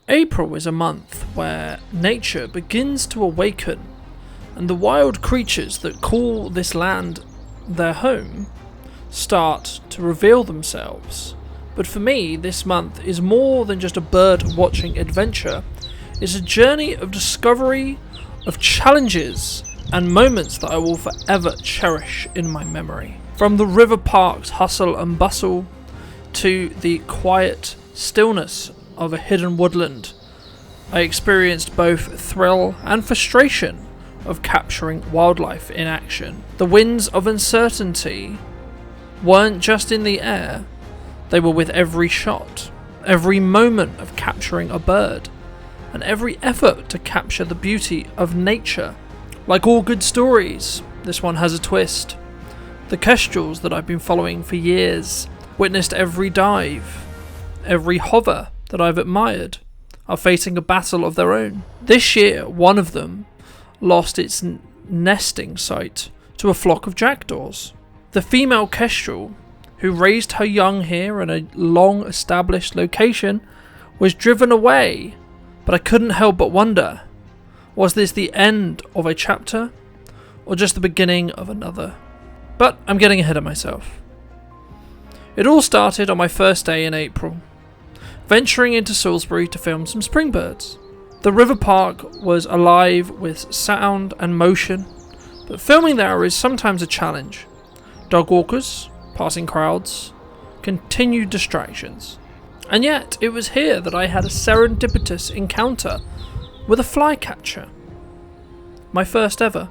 April is a month where nature begins to awaken, and the wild creatures that call this land their home start to reveal themselves. But for me, this month is more than just a bird-watching adventure. It's a journey of discovery, of challenges, and moments that I will forever cherish in my memory. From the river park's hustle and bustle to the quiet stillness of a hidden woodland, I experienced both thrill and frustration of capturing wildlife in action. The winds of uncertainty weren't just in the air, they were with every shot, every moment of capturing a bird, and every effort to capture the beauty of nature. Like all good stories, this one has a twist. The kestrels that I've been following for years, witnessed every dive, every hover that I've admired, are facing a battle of their own. This year, one of them lost its nesting site to a flock of jackdaws. The female kestrel, who raised her young here in a long-established location, was driven away, but I couldn't help but wonder, was this the end of a chapter, or just the beginning of another? But I'm getting ahead of myself. It all started on my first day in April, venturing into Salisbury to film some spring birds. The river park was alive with sound and motion, but filming there is sometimes a challenge. Dog walkers, passing crowds, continued distractions. And yet, it was here that I had a serendipitous encounter with a flycatcher. My first ever.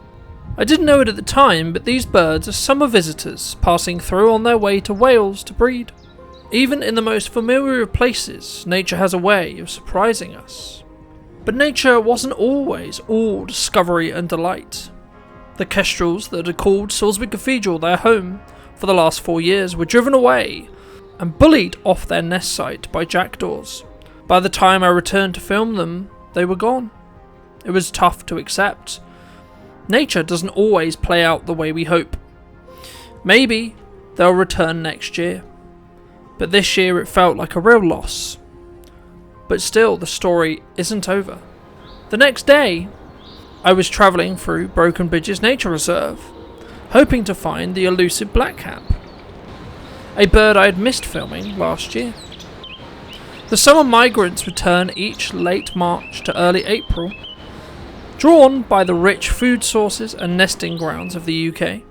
I didn't know it at the time, but these birds are summer visitors passing through on their way to Wales to breed. Even in the most familiar of places, nature has a way of surprising us. But nature wasn't always all discovery and delight. The kestrels that had called Salisbury Cathedral their home for the last 4 years were driven away and bullied off their nest site by jackdaws. By the time I returned to film them, they were gone. It was tough to accept. Nature doesn't always play out the way we hope. Maybe they'll return next year. But this year it felt like a real loss. But still, the story isn't over. The next day, I was travelling through Broken Bridges Nature Reserve, hoping to find the elusive blackcap, a bird I had missed filming last year. The summer migrants return each late March to early April, drawn by the rich food sources and nesting grounds of the UK.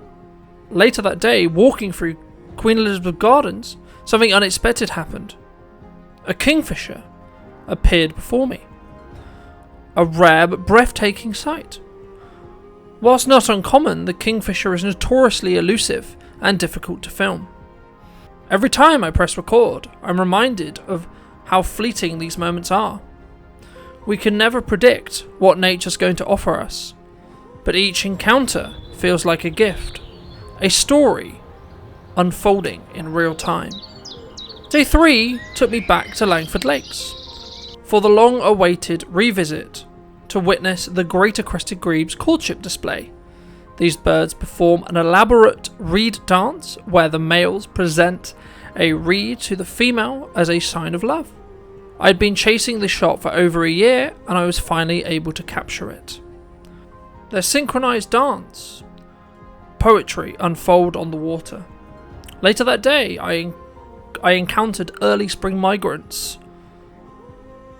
Later that day, walking through Queen Elizabeth Gardens, something unexpected happened. A kingfisher appeared before me. A rare but breathtaking sight. Whilst not uncommon, the kingfisher is notoriously elusive and difficult to film. Every time I press record, I'm reminded of how fleeting these moments are. We can never predict what nature's going to offer us, but each encounter feels like a gift, a story unfolding in real time. Day 3 took me back to Langford Lakes for the long-awaited revisit to witness the Greater Crested Grebe's courtship display. These birds perform an elaborate reed dance where the males present a reed to the female as a sign of love. I'd been chasing this shot for over a year and I was finally able to capture it. Their synchronized dance, poetry unfold on the water. Later that day, I encountered early spring migrants,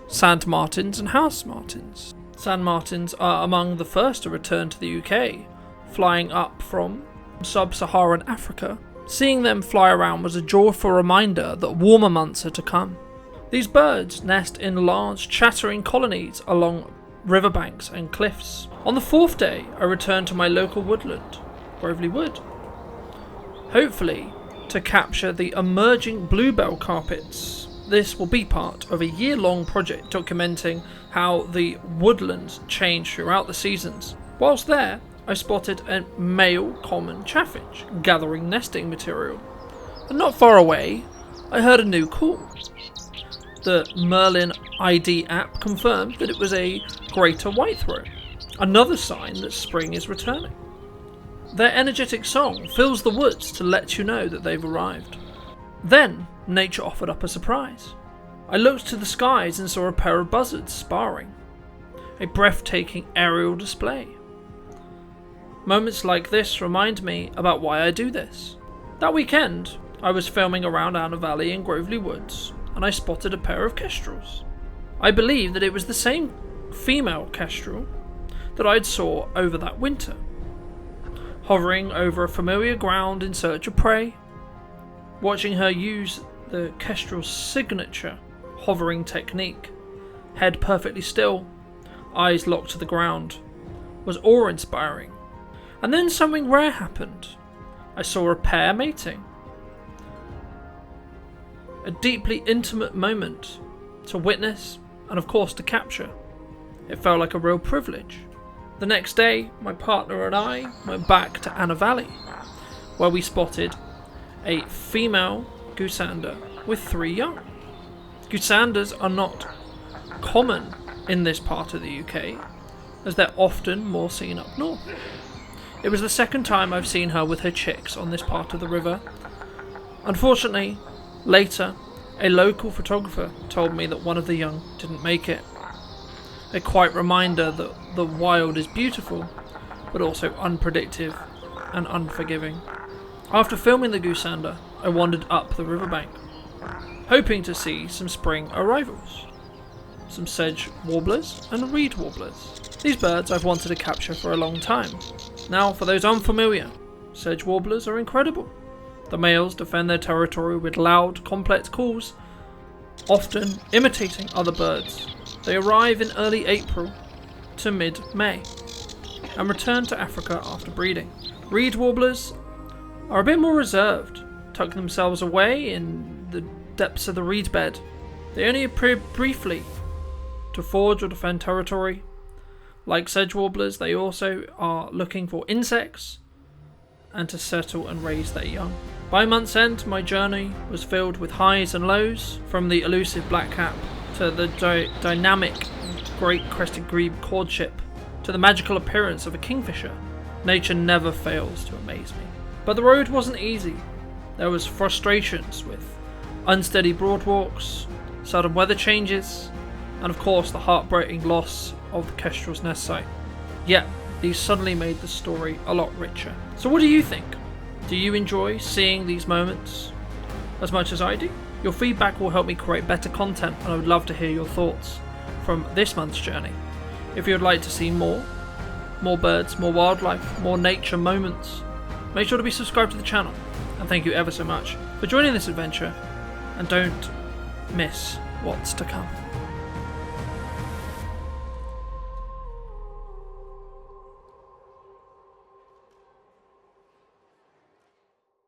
sand martins and house martins. Sand martins are among the first to return to the UK, flying up from sub-Saharan Africa. Seeing them fly around was a joyful reminder that warmer months are to come. These birds nest in large chattering colonies along riverbanks and cliffs. On the 4th day, I returned to my local woodland, Groveley Wood, hopefully to capture the emerging bluebell carpets. This will be part of a year-long project documenting how the woodlands change throughout the seasons. Whilst there, I spotted a male common chaffinch gathering nesting material. And not far away, I heard a new call. The Merlin ID app confirmed that it was a greater whitethroat, another sign that spring is returning. Their energetic song fills the woods to let you know that they've arrived. Then, nature offered up a surprise. I looked to the skies and saw a pair of buzzards sparring. A breathtaking aerial display. Moments like this remind me about why I do this. That weekend, I was filming around Anna Valley in Grovely Woods, and I spotted a pair of kestrels. I believe that it was the same female kestrel that I'd saw over that winter, hovering over a familiar ground in search of prey. Watching her use the kestrel's signature hovering technique, head perfectly still, eyes locked to the ground, was awe-inspiring. And then something rare happened. I saw a pair mating. A deeply intimate moment to witness and of course to capture. It felt like a real privilege. The next day, my partner and I went back to Anna Valley, where we spotted a female goosander with 3 young. Goosanders are not common in this part of the UK, as they're often more seen up north. It was the second time I've seen her with her chicks on this part of the river. Unfortunately, later, a local photographer told me that one of the young didn't make it. A quiet reminder that the wild is beautiful, but also unpredictable and unforgiving. After filming the goosander, I wandered up the riverbank, hoping to see some spring arrivals. Some sedge warblers and reed warblers. These birds I've wanted to capture for a long time. Now, for those unfamiliar, sedge warblers are incredible. The males defend their territory with loud, complex calls, often imitating other birds. They arrive in early April to mid-May and return to Africa after breeding. Reed warblers are a bit more reserved, tuck themselves away in the depths of the reed bed. They only appear briefly to forage or defend territory. Like sedge warblers, they also are looking for insects and to settle and raise their young. By month's end, my journey was filled with highs and lows, from the elusive blackcap to the dynamic great crested grebe courtship to the magical appearance of a kingfisher. Nature never fails to amaze me. But the road wasn't easy. There was frustrations with unsteady broadwalks, sudden weather changes, and of course the heartbreaking loss of the kestrel's nest site. Yet, these suddenly made the story a lot richer. So what do you think? Do you enjoy seeing these moments as much as I do? Your feedback will help me create better content, and I would love to hear your thoughts from this month's journey. If you would like to see more birds, more wildlife, more nature moments, make sure to be subscribed to the channel. And thank you ever so much for joining this adventure, and don't miss what's to come.